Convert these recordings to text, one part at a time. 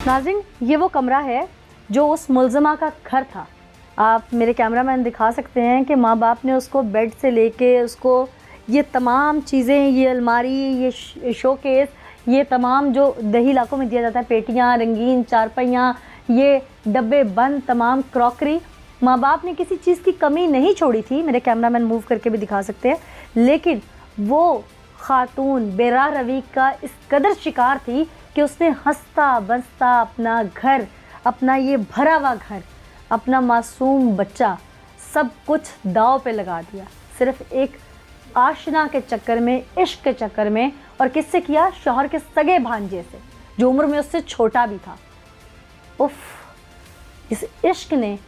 नाज़रीन, ये वो कमरा है जो उस मुलज़मा का घर था। आप मेरे कैमरामैन दिखा सकते हैं कि माँ बाप ने उसको बेड से लेके उसको ये तमाम चीज़ें, ये अलमारी, ये शोकेस, ये तमाम जो देही इलाकों में दिया जाता है, पेटियाँ, रंगीन चारपाइयाँ, ये डब्बे बंद तमाम क्रॉकरी, माँ बाप ने किसी चीज़ की कमी नहीं छोड़ी थी। मेरे कैमरामैन मूव करके भी दिखा सकते हैं। लेकिन वो खातून बेरा रवि का इस कदर शिकार थी कि उसने हंसता बसता अपना घर, अपना ये भरा हुआ घर, अपना मासूम बच्चा, सब कुछ दाव पे लगा दिया, सिर्फ एक आशना के चक्कर में, इश्क के चक्कर में। और किससे किया? शौहर के सगे भांजे से, जो उम्र में उससे छोटा भी था। उफ, इस इश्क ने,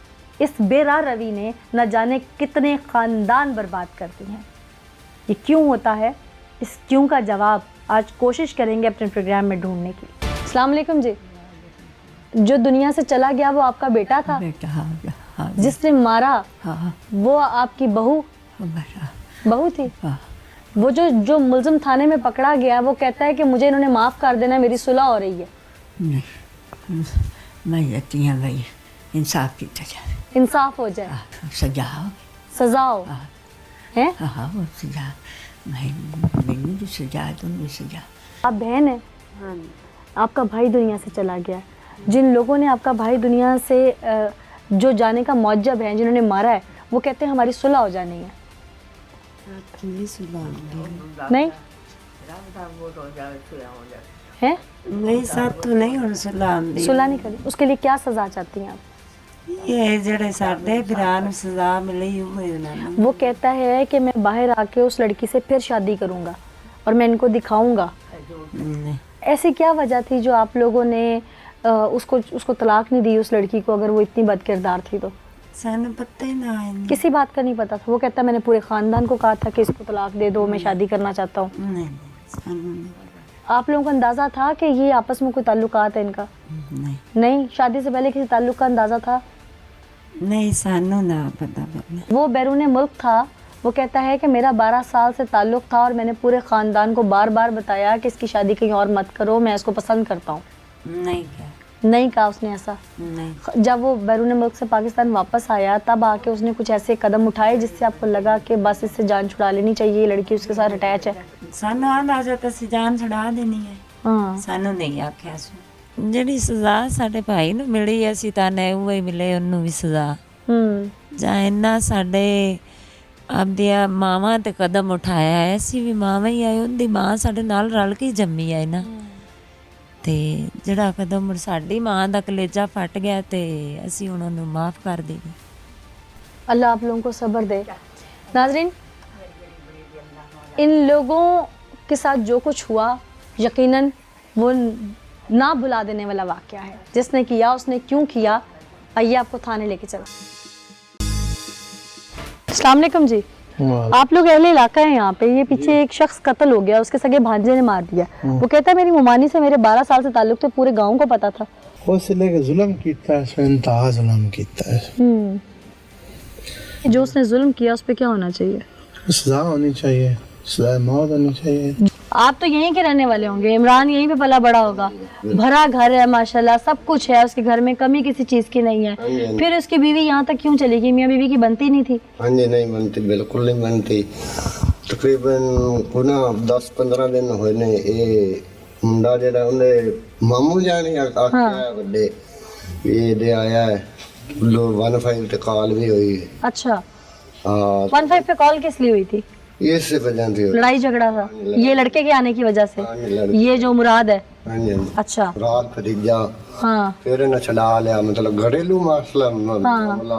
इस बेरा रवि ने न जाने कितने ख़ानदान बर्बाद कर दिए हैं। ये क्यों होता है? इस क्यों का जवाब आज कोशिश करेंगे अपने प्रोग्राम में ढूंढने की। अस्सलाम वालेकुम जी। जो दुनिया से चला गया वो आपका बेटा था? बेटा, हाँ, जिसने मारा, हाँ, वो आपकी बहू थी? हाँ। वो जो मुलजिम थाने में पकड़ा गया, वो कहता है कि मुझे इन्होंने माफ़ कर देना, मेरी सुलह हो रही है। नहीं, मैं कहती हूँ भाई इंसाफ की जाए, इंसाफ हो जाए, सजा हो, सजा हो, है? हाँ, वो सजा नहीं, जो सजा है तुम भी सजा। आप बहन है? हाँ। आपका भाई दुनिया से चला गया। जिन लोगों ने आपका भाई दुनिया से जो जाने का मौजब है, जिन्होंने मारा है, वो कहते हैं हमारी सुलह हो जानी है। नहीं है? नहीं, साथ तो नहीं और सुलह नहीं करी। उसके लिए क्या सजा चाहती हैं आप? ये जड़े साडे फिरान सजा मिली हुई ना। वो कहता है कि मैं बाहर आके उस लड़की से फिर शादी करूंगा और मैं इनको दिखाऊंगा। ऐसी क्या वजह थी जो आप लोगों ने उसको तलाक नहीं दी उस लड़की को, अगर वो इतनी बदकिरदार थी तो? सानू पता ही ना है। किसी बात का नहीं पता था? वो कहता मैंने पूरे खानदान को कहा था कि इसको तलाक दे दो, मैं शादी करना चाहता हूँ। नहीं, सानू नहीं। आप लोगों को अंदाजा था कि ये आपस में कोई ताल्लुकात है इनका? नहीं, शादी से पहले किसी ताल्लुक का अंदाजा था? नहीं, सानू ना पता। वो बैरून मुल्क था। वो कहता है कि मेरा 12 साल से ताल्लुक था और मैंने पूरे ख़ानदान को बार बार बताया कि इसकी शादी कहीं और मत करो, मैं इसको पसंद करता हूँ। नहीं कहा उसने ऐसा? नहीं। जब वो बैरून मुल्क से पाकिस्तान वापस आया, तब आके उसने कुछ ऐसे कदम उठाए जिससे आपको लगा कि बस इससे जान छुड़ा लेनी चाहिए, ये लड़की उसके साथ अटैच है? सानू अंदाजा तो जान छुड़ा देनी है। हाँ। सानू नहीं आख्या ਜਿਹੜੀ ਸਜ਼ਾ ਸਾਡੇ ਭਾਈ ਨੂੰ ਮਿਲੀ, ਅਸੀਂ ਤਾਂ ਨੇ ਉਹ ਹੀ ਮਿਲੇ ਉਹਨੂੰ ਵੀ ਸਜ਼ਾ। ਜਾਂ ਇੰਨਾ ਸਾਡੇ ਆਪਦੀਆਂ ਮਾਵਾਂ ਤੇ ਕਦਮ ਉਠਾਇਆ ਹੈ, ਅਸੀਂ ਵੀ ਮਾਵਾਂ ਹੀ ਆਏ, ਉਹਦੀ ਮਾਂ ਸਾਡੇ ਨਾਲ ਰਲ ਕੇ ਜੰਮੀ ਆਏ ਨਾ, ਤੇ ਜਿਹੜਾ ਕਦਮ ਸਾਡੀ ਮਾਂ ਦਾ ਕਲੇਜਾ ਫਟ ਗਿਆ ਤੇ ਅਸੀਂ ਉਹਨਾਂ ਨੂੰ ਮਾਫ ਕਰ ਦੇਗੇ। अल्लाह आप लोगों को सब्र दे। नाज़रीन, इन लोगों के साथ जो कुछ हुआ यकीनन वो ना भुला देने वाला वाक़या है। जिसने किया उसने क्यों किया, आइए आपको थाने लेके चलो। अस्सलाम वालेकुम जी। आप लोग अहले इलाका है यहाँ पे। ये पीछे एक शख्स कत्ल हो गया, उसके सगे भांजे ने मार दिया। वो कहता है मेरी मुमानी से मेरे 12 साल से ताल्लुक थे, पूरे गाँव को पता था। जुल्म कीता है, इंतहा जुल्म कीता है। जो उसने जुल्म किया उस पर क्या होना चाहिए? सजा होनी चाहिए, सजा मौत होनी चाहिए। आप तो यहीं के रहने वाले होंगे, इमरान यहीं पे पला बड़ा होगा, भरा घर है माशाल्लाह, सब कुछ है उसके घर में, कमी किसी चीज़ की नहीं है। फिर उसकी बीवी यहाँ तक क्यों चली गई? मियाँ बीवी की बनती नहीं थी? हाँ जी, नहीं बनती, बिल्कुल नहीं बनती। तकरीबन 10-15 दिन होए ने ये मुंडा जेड़ा उन्हें मामू जाने आख्या है बड़े, ये दे आया है, लो 15 पे कॉल भी हुई है। अच्छा, हाँ, 15 पे कॉल किस लिए हुई थी? ये से वजह थी, लड़ाई झगड़ा था? ये लड़के के आने की वजह से? ये जो मुराद है? हाँ जी। अच्छा, रात भतीजा, हाँ, फिर न छड़ा लिया, मतलब घरेलू मसला मामला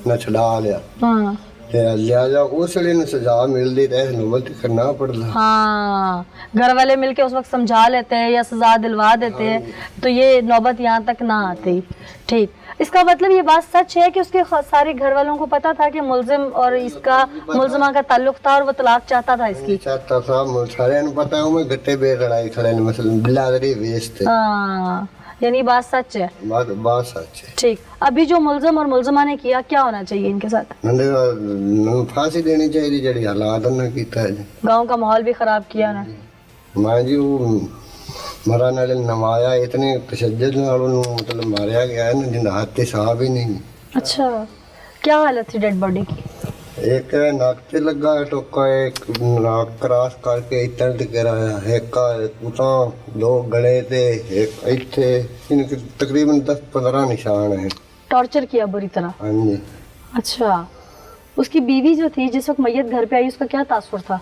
न छड़ा लिया, हाँ, लिहाजा उस वे सजा मिलती तो नौबत करना पड़ता। हाँ, घर वाले मिलके उस वक्त समझा लेते हैं या सजा दिलवा देते हैं, तो ये नौबत यहाँ तक ना आती। ठीक, इसका मतलब ये बात सच है कि उसके सारे घर वालों को पता था कि मुलजिम और इसका मुलजिमा का ताल्लुक था और वो तलाक चाहता था इसकी? चाहता था, सारे पता है, मैं गट्टे पे लड़ाई खड़े ने, मतलब बिलादरी बेचते। हाँ, यानी बात सच है? बात सच है। ठीक, अभी जो मुलजिम और मुलजिमा ने किया, क्या होना चाहिए इनके साथ? फांसी देनी चाहिए, जड़ी हालात ना कीता है। गांव का माहौल भी खराब किया ना? मां जी, वो ਮਰਾਂ ਨਾਲ ਨਵਾਇਆ ਇਤਨੇ ਤਸ਼ੱਦਦ ਨਾਲ ਉਹਨੂੰ ਮਤਲਬ ਮਾਰਿਆ ਗਿਆ ਹੈ ਨਾ ਜਿੰਦਾ ਹੱਥ ਤੇ ਸਾਹ ਹੀ ਨਹੀਂ। अच्छा, क्या हालत थी डेड बॉडी की? ਇੱਕ ਨੱਕ ਤੇ ਲੱਗਾ ਟੋਕਾ, ਇੱਕ ਨੱਕ ਕਰਾਸ ਕਰਕੇ ਇੱਧਰ ਤੇ ਗਿਰਾਇਆ, ਇੱਕ ਉਤਾਂ ਦੋ ਗਲੇ ਤੇ ਇੱਕ ਇੱਥੇ, ਇਨਕੇ ਤਕਰੀਬਨ 10-15 ਨਿਸ਼ਾਨ ਹੈ। टॉर्चर किया बुरी तरह? हाँ जी। अच्छा, उसकी बीवी जो थी जिस वक्त मैयत घर पे आई उसका क्या तासुर था?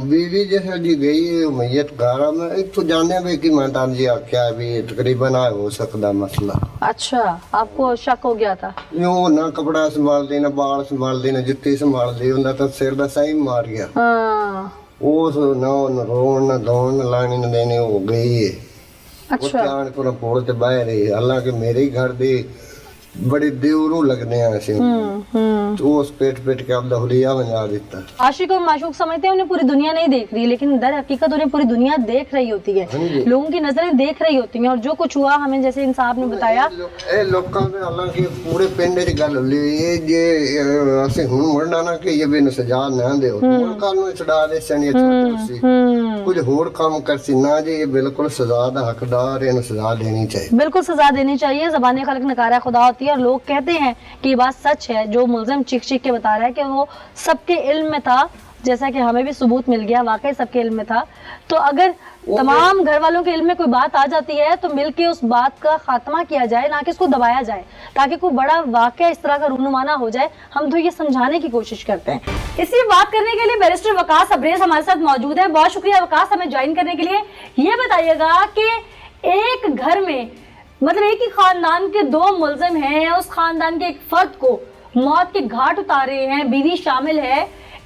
बीवी जैसे जी गई है मैयत गारा में, एक तो जाने भी कि मैं जी क्या भी तकरीबन हो सकता मसला। अच्छा, आपको शक हो गया था? यूं ना कपड़ा संभाल देना, बाल संभाल देना, जुत्ती संभाल दी, उनका तो सिर दा सही मार गया। हाँ, उस ना रोन ना धोन ना लाने ना देने हो गई है। अच्छा, जान पूरा पोल ते बाहर है। हालांकि मेरे ही घर दे बड़े देवरू लगने हैं ऐसे, तो उस पेट के आपदा हुलिया बना देता। आशिक और माशूक समझते हैं उन्हें पूरी दुनिया नहीं देख रही, लेकिन दर हकीकत उन्हें पूरी दुनिया देख रही होती है, लोगों की नजरें देख रही होती हैं। और जो कुछ हुआ हमें जैसे इन साहब ने बताया, ਇਹ ਲੋਕਾਂ ਦੇ ਹਾਲਾਂਕਿ ਪੂਰੇ ਪਿੰਡ 'ਚ ਗੱਲ ਹੋਈ ਇਹ ਜੇ ਅਸੀਂ ਹੁਣ ਮੁੜਨਾ ਨਾ ਕਿ ਇਹ ਵੀ ਨੂੰ ਸਜ਼ਾ ਨਾ ਦਿਓ, ਹੁਣ ਕੱਲ ਨੂੰ ਛਡਾ ਦੇ ਸਣੀ ਛੋਟੀ ਸੀ ਕੁਝ ਹੋਰ ਕੰਮ ਕਰਸੀ ਨਾ ਜੀ, ਇਹ ਬਿਲਕੁਲ ਸਜ਼ਾ ਦਾ ਹੱਕਦਾਰ ਹੈ, ਇਹਨੂੰ ਸਜ਼ਾ ਦੇਣੀ ਚਾਹੀਏ। बिल्कुल सजा देनी चाहिए। ज़बान खल्क नकारा खुदा होती है, और लोग कहते हैं कि ये बात सच है जो मुलजिम चीख के बता रहा है कि वो सबके इल्म में था, जैसा कि हमें भी सबूत मिल गया, वाकई सबके इल्म में था। तो अगर तमाम घर वालों के इल्म में कोई बात आ जाती है तो मिलके उस बात का खात्मा किया जाए, ना कि इसको दबाया जाए, ताकि कोई बड़ा वाकया इस तरह का रूनुमाना हो जाए। हम तो ये समझाने की कोशिश करते हैं। इसी बात करने के लिए बैरिस्टर वकास अब्रेज हमारे साथ मौजूद है। बहुत शुक्रिया वकास हमें ज्वाइन करने के लिए। ये बताइएगा कि एक घर में मतलब एक ही खानदान के दो मुलजिम हैं, उस खानदान के एक फर्द को मौत के घाट उतारे हैं, बीवी शामिल है,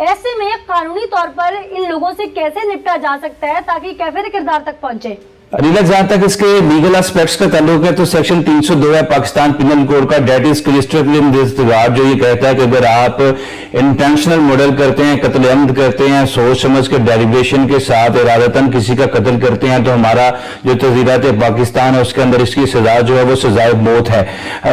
ऐसे में कानूनी तौर पर इन लोगों से कैसे निपटा जा सकता है ताकि कैफिर किरदार तक पहुंचे? अलीला, जहाँ तक इसके लीगल एस्पेक्ट्स का ताल्लुक है तो सेक्शन 302 है पाकिस्तान पिनल कोड का, डेट इज क्लिस्टरली इन दिस रिगार्ड, जो ये कहता है कि अगर आप इंटेंशनल मर्डर करते हैं, कत्ल अमद करते हैं, सोच समझ के डेलिब्रेशन के साथ इरादतन किसी का कत्ल करते हैं, तो हमारा जो तज़ीरात पाकिस्तान है उसके अंदर इसकी सजा जो है वो सजाए मौत है।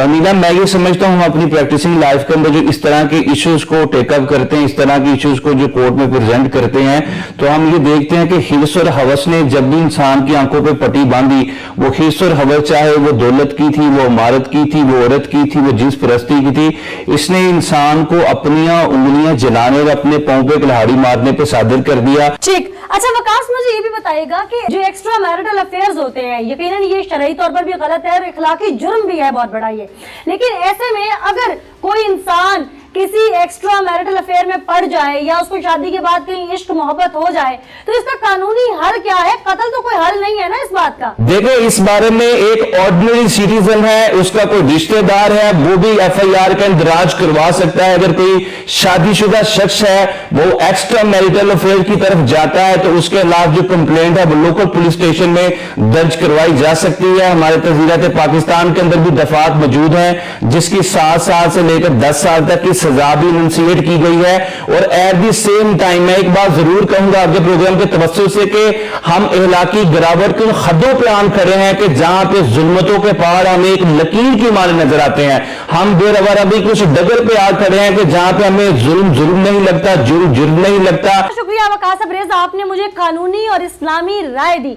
अलीला, मैं ये समझता हूँ अपनी प्रैक्टिसिंग लाइफ के अंदर जो इस तरह के इश्यूज को टेकअप करते हैं, इस तरह के इश्यूज को जो कोर्ट में प्रेजेंट करते हैं, तो हम ये देखते हैं कि हिर्स और हवस ने जब भी इंसान की आंखों पट्टी बांधी, वो हिर्स और हवस चाहे वो दौलत की थी, वो इमारत की थी, वो औरत की थी, वो जिस परस्ती की थी, इसने इंसान को अपनी उंगलियां जलाने और अपने पांव पे कुल्हाड़ी मारने पे सादिर कर दिया। ठीक, अच्छा वकास, मुझे ये भी बताइएगा कि जो एक्स्ट्रा मैरिटल अफेयर्स होते हैं, यकीनन ये शरई तौर पर भी गलत है और इखलाकी जुर्म भी है बहुत बड़ा ये, लेकिन ऐसे में अगर कोई इंसान किसी एक्स्ट्रा मैरिटल अफेयर में पड़ जाए या उसको शादी के बाद कहीं इश्क मोहब्बत हो जाए तो इसका कानूनी हल क्या है? कत्ल तो कोई हल नहीं है ना इस बात का। देखो, इस बारे में एक ऑर्डिनरी सिटीजन है, उसका कोई रिश्तेदार है, वो भी FIR का इंदराज करवा सकता है। अगर कोई शादीशुदा शख्स है वो एक्स्ट्रा मैरिटल अफेयर की तरफ जाता है तो उसके खिलाफ जो कंप्लेंट है वो लोकल पुलिस स्टेशन में दर्ज करवाई जा सकती है। हमारे तज़ीरात पाकिस्तान के अंदर भी दफात मौजूद है जिसकी 7 साल से लेकर 10 साल तक की सजा भी इनिशिएट की गई है। और एट द सेम टाइम मैं एक बात जरूर कहूंगा आगे प्रोग्राम के तवज्जुह से कि हम इहलाकी गिरावट के हदों पे आन खड़े हैं कि जहां पे जुल्मतों के पहाड़ हमें एक लकीर की माने नजर आते हैं। हम बेरवार अभी कुछ डगर पे आ खड़े हैं कि जहां पे हमें जुल्म नहीं लगता, जुर्म नहीं लगता। शुक्रिया वकास अब्रेज, आपने मुझे कानूनी और इस्लामी राय दी।